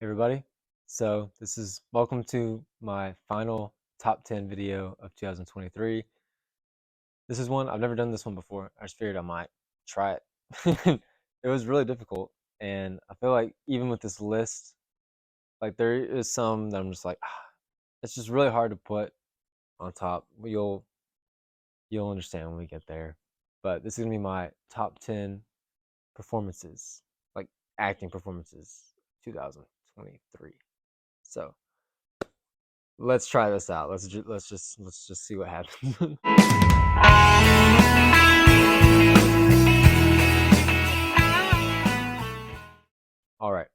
Everybody. So this is welcome to my final top 10 video of 2023. This is one I've never done this one before. I just figured I might try it. It was really difficult, and I feel like even with this list, like there is some that I'm just like, it's just really hard to put on top. But you'll understand when we get there. But this is gonna be my top 10 performances, like acting performances, 2023. So let's try this out. Let's just see what happens. All right.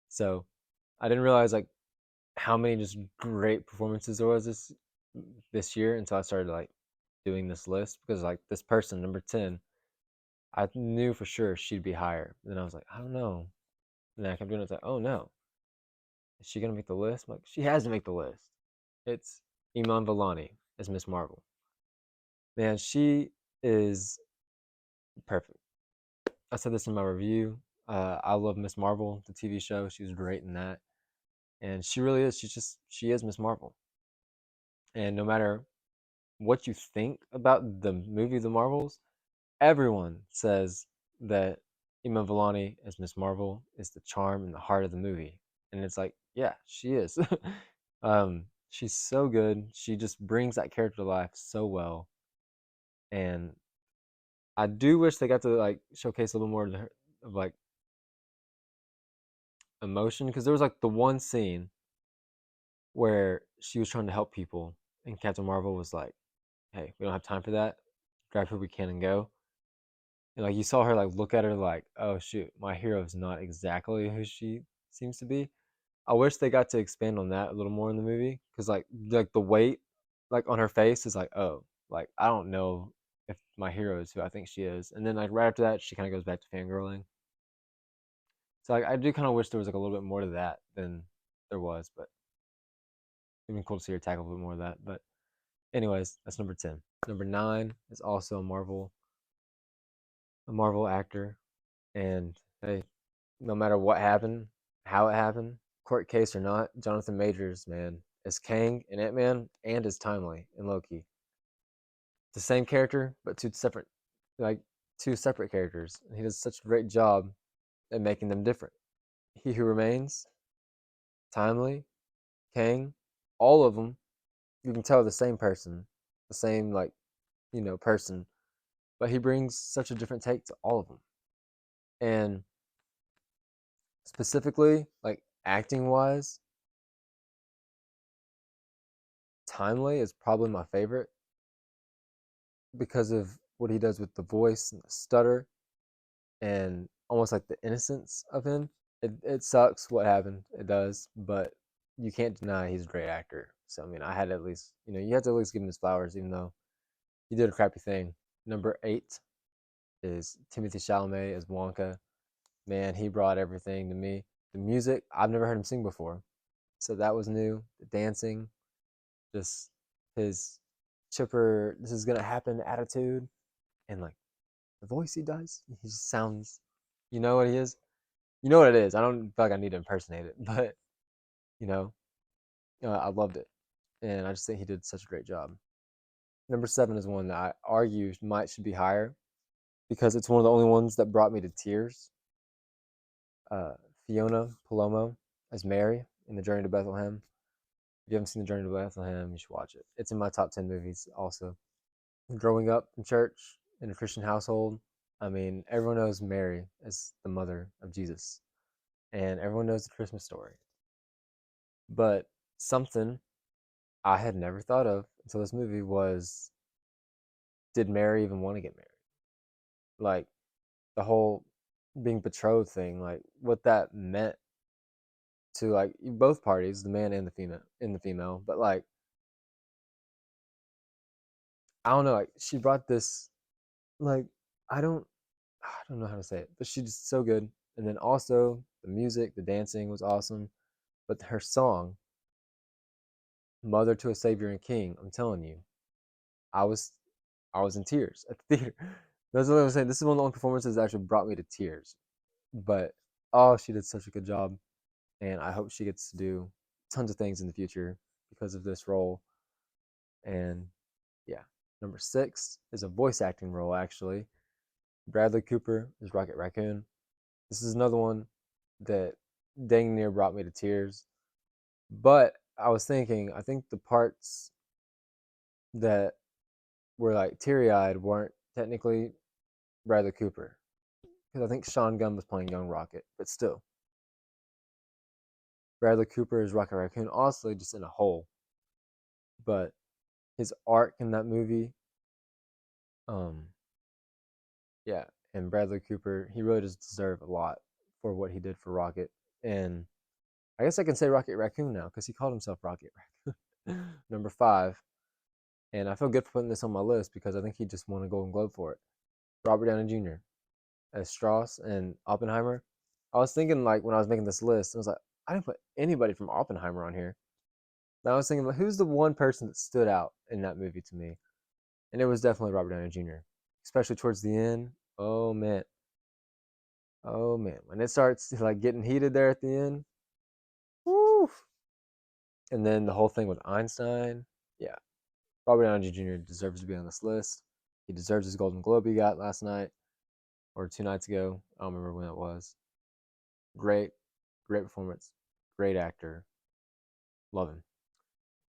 So I didn't realize like how many just great performances there was this year until I started like doing this list because like this person number 10, I knew for sure she'd be higher. And then I was like, I don't know. And then I kept doing it. It's like, oh no, is she gonna make the list? I'm like, she has to make the list. It's Iman Volani as Miss Marvel. Man, she is perfect. I said this in my review. I love Miss Marvel, the TV show. She was great in that, and she really is. She is Miss Marvel. And no matter what you think about the movie The Marvels, everyone says that Iman Volani as Miss Marvel is the charm and the heart of the movie. And it's like, yeah, she is. She's so good. She just brings that character to life so well. And I do wish they got to like showcase a little more of like emotion because there was like the one scene where she was trying to help people and Captain Marvel was like, "Hey, we don't have time for that. Grab who we can and go." And like you saw her like look at her like, "Oh shoot, my hero is not exactly who she seems to be." I wish they got to expand on that a little more in the movie because like the weight like on her face is like, "Oh, like I don't know if my hero is who I think she is." And then like right after that, she kind of goes back to fangirling. So like, I do kind of wish there was like a little bit more to that than there was, but it'd been cool to see her tackle a bit more of that. But anyways, that's number 10. Number 9 is also a Marvel actor, and hey, no matter what happened, how it happened, court case or not, Jonathan Majors, man, is Kang in Ant Man and is Timely in Loki. The same character, but like two separate characters. And he does such a great job at making them different. He Who Remains, Timely, Kang, all of them, you can tell the same person, the same like person, but he brings such a different take to all of them. And specifically, like acting wise, Timely is probably my favorite because of what he does with the voice and the stutter and almost like the innocence of him. It sucks what happened. It does, but you can't deny he's a great actor. So I mean, I had to at least you have to at least give him his flowers, even though he did a crappy thing. Number 8 is Timothy Chalamet as Wonka. Man, he brought everything to me. The music, I've never heard him sing before, so that was new. The dancing, just his chipper, this is gonna happen attitude, and like the voice he does, he just sounds, you know what he is? You know what it is. I don't feel like I need to impersonate it, but you know, I loved it, and I just think he did such a great job. Number 7 is one that I argue should be higher because it's one of the only ones that brought me to tears. uh, Fiona Palomo as Mary in The Journey to Bethlehem. If you haven't seen The Journey to Bethlehem, you should watch it. It's in my top 10 movies also. Growing up in church, in a Christian household, I mean, everyone knows Mary as the mother of Jesus, and everyone knows the Christmas story. But something I had never thought of until this movie was, did Mary even want to get married? Like, the whole being betrothed thing, like, what that meant to like both parties, the man and the female. But like I don't know, like she brought this like I don't I don't know how to say it, but she's just so good. And then also the music, the dancing was awesome. But her song, Mother to a Savior and King, I'm telling you, I was I was in tears at the theater. That's what I was saying. This is one of the only performances that actually brought me to tears. But oh, she did such a good job. and I hope she gets to do tons of things in the future because of this role. And yeah, number 6 is a voice acting role actually. Bradley Cooper is Rocket Raccoon. This is another one that dang near brought me to tears. But I was thinking, I think the parts that were like teary eyed weren't technically Bradley Cooper. Because I think Sean Gunn was playing Young Rocket, but still. Bradley Cooper is Rocket Raccoon, honestly, just in a hole. But his arc in that movie, um, yeah, and Bradley Cooper, he really does deserve a lot for what he did for Rocket. And I guess I can say Rocket Raccoon now because he called himself Rocket Raccoon. Number 5, and I feel good for putting this on my list because I think he just won a Golden Globe for it. Robert Downey Jr. as Strauss and Oppenheimer. I was thinking like when I was making this list, I was like, I didn't put anybody from Oppenheimer on here. And I was thinking, like, who's the one person that stood out in that movie to me? And it was definitely Robert Downey Jr. Especially towards the end. Oh man, when it starts like getting heated there at the end, woo! And then the whole thing with Einstein, yeah, Robert Downey Jr. deserves to be on this list. He deserves his Golden Globe he got last night or 2 nights ago. I don't remember when it was. Great, great performance, great actor. Love him.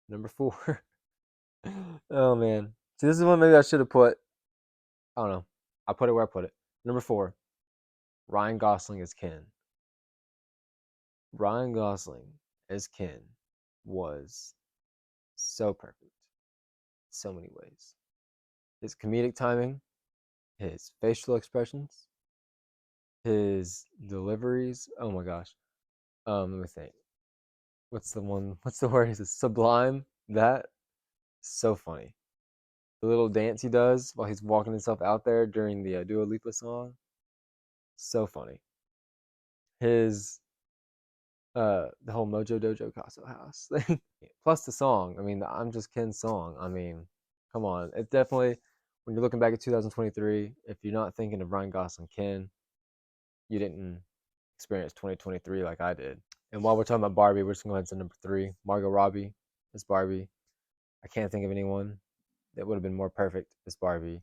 Number 4. Oh man, see, this is one maybe I should have put. I don't know. I put it where I put it. Number 4, Ryan Gosling as Ken. Ryan Gosling as Ken was so perfect, so many ways. His comedic timing, his facial expressions, his deliveries. Oh my gosh. Let me think. What's the one? What's the word? Is it sublime? That so funny. The little dance he does while he's walking himself out there during the Dua Lipa song. So funny. His the whole Mojo Dojo Casa House thing. Plus the song. I mean, the I'm Just Ken song. I mean, come on. It definitely, when you're looking back at 2023, if you're not thinking of Ryan Gosling Ken, you didn't experience 2023 like I did. And while we're talking about Barbie, we're just going to go ahead and say number 3, Margot Robbie as Barbie. I can't think of anyone that would have been more perfect as Barbie.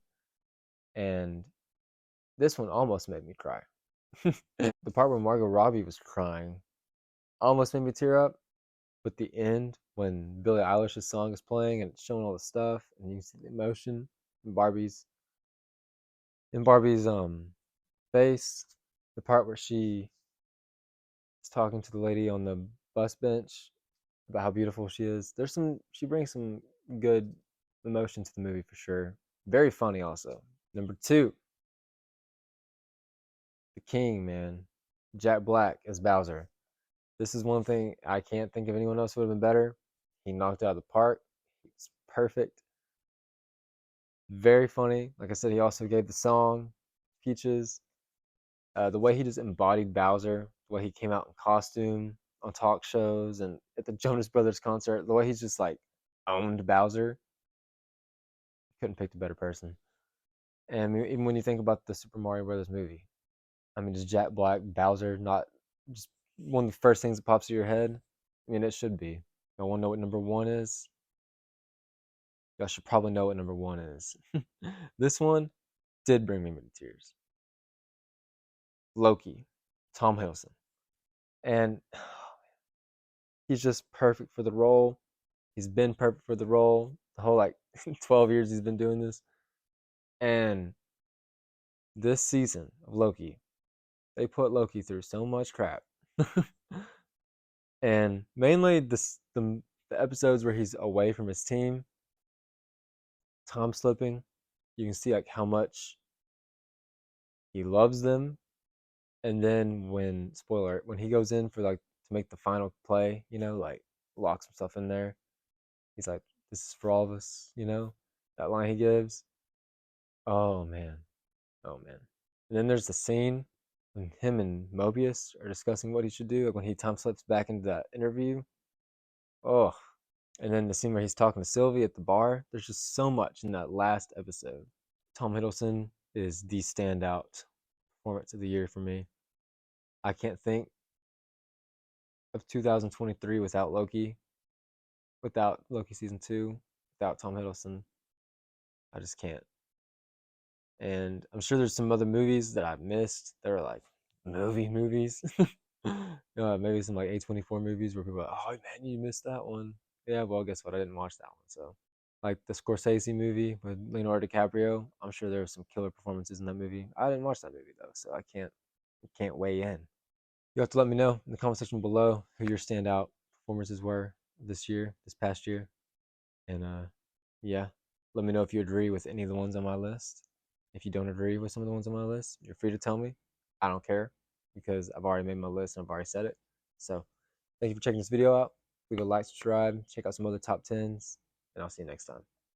And this one almost made me cry. The part where Margot Robbie was crying almost made me tear up. But the end, when Billie Eilish's song is playing and it's showing all the stuff, and you see the emotion in Barbie's face, the part where she is talking to the lady on the bus bench about how beautiful she is. She brings some good emotion to the movie for sure. Very funny also. Number 2, the King, man, Jack Black as Bowser. This is one thing I can't think of anyone else who would have been better. He knocked it out of the park. He's perfect. Very funny. Like I said, he also gave the song Peaches. The way he just embodied Bowser, the way he came out in costume on talk shows and at the Jonas Brothers concert, the way he's just like owned Bowser. Couldn't pick a better person. And even when you think about the Super Mario Brothers movie, I mean, is Jack Black Bowser not just one of the first things that pops to your head? I mean, it should be. Y'all want to know what number 1 is? Y'all should probably know what number 1 is. This one did bring me to tears. Loki, Tom Hiddleston. And he's just perfect for the role. He's been perfect for the role the whole like 12 years he's been doing this. And this season of Loki, they put Loki through so much crap. And mainly the episodes where he's away from his team, time slipping, you can see like how much he loves them. And then when spoiler, when he goes in for like to make the final play, like locks himself in there, he's like, "This is for all of us," that line he gives. Oh man, oh man. And then there's the scene when him and Mobius are discussing what he should do, like when he time slips back into that interview. Oh, and then the scene where he's talking to Sylvie at the bar. There's just so much in that last episode. Tom Hiddleston is the standout performance of the year for me. I can't think of 2023 without Loki season two, without Tom Hiddleston. I just can't. And I'm sure there's some other movies that I've missed that are like movies. Maybe some like A24 movies where people are like, oh man, you missed that one. Yeah, well, guess what? I didn't watch that one. So, like the Scorsese movie with Leonardo DiCaprio, I'm sure there were some killer performances in that movie. I didn't watch that movie though, so I can't weigh in. You have to let me know in the comment section below who your standout performances were this past year. And yeah, let me know if you agree with any of the ones on my list. If you don't agree with some of the ones on my list, you're free to tell me. I don't care because I've already made my list and I've already said it. So thank you for checking this video out. Leave a like, subscribe, check out some other top 10s, and I'll see you next time.